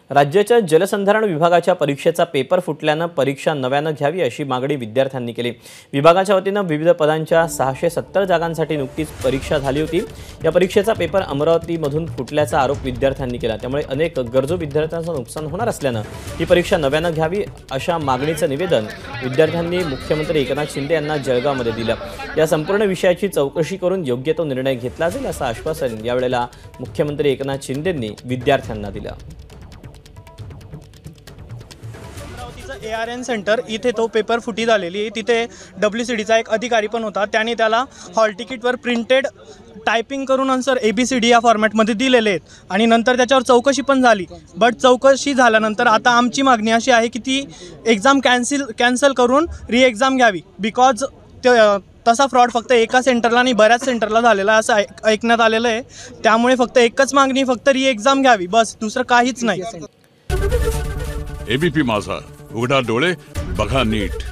राज्याच्या जलसंधारण विभागाच्या परीक्षेचा पेपर फुटल्यानं परीक्षा नव्यानं घ्यावी अशी मागणी विद्यार्थ्यांनी केली। विभागाच्या वतीनं विविध पदांच्या 670 जागांसाठी नुकतीच परीक्षा झाली होती। या परीक्षेचा पेपर अमरावतीमधून फुटल्याचा आरोप विद्यार्थ्यांनी केला। त्यामुळे अनेक गरजू विद्यार्थ्यांचं नुकसान होणार असल्यानं ही परीक्षा नव्यानं घ्यावी अशा मागणीचं निवेदन विद्यार्थ्यांनी मुख्यमंत्री एकनाथ शिंदे यांना जळगावमध्ये दिलं। या संपूर्ण विषयाची चौकशी करून योग्य तो निर्णय घेतला जाईल असं आश्वासन यावेळेला मुख्यमंत्री एकनाथ शिंदेंनी विद्यार्थ्यांना दिलं। ARN सेंटर इथे तो पेपर फुटी झालेली आहे। तिथे WCDचा एक अधिकारी पण होता, त्याने त्याला हॉल तिकीटवर प्रिंटेड टायपिंग करून आन्सर ABCD या फॉर्मॅटमध्ये दिलेले आहेत आणि नंतर त्याच्यावर चौकशी पण झाली। बट चौकशी झाल्यानंतर आता आमची मागणी अशी आहे की ती एक्झाम कॅन्सल करून री एक्झाम घ्यावी, बिकॉज तसा फ्रॉड फक्त एका सेंटरला नाही बऱ्याच सेंटरला झालेला असं ऐकण्यात आलेलं आहे। त्यामुळे फक्त एकच मागणी, फक्त री एक्झाम घ्यावी, बस, दुसरं काहीच नाही। ABP माझा, उघडा डोळे बघा नीट।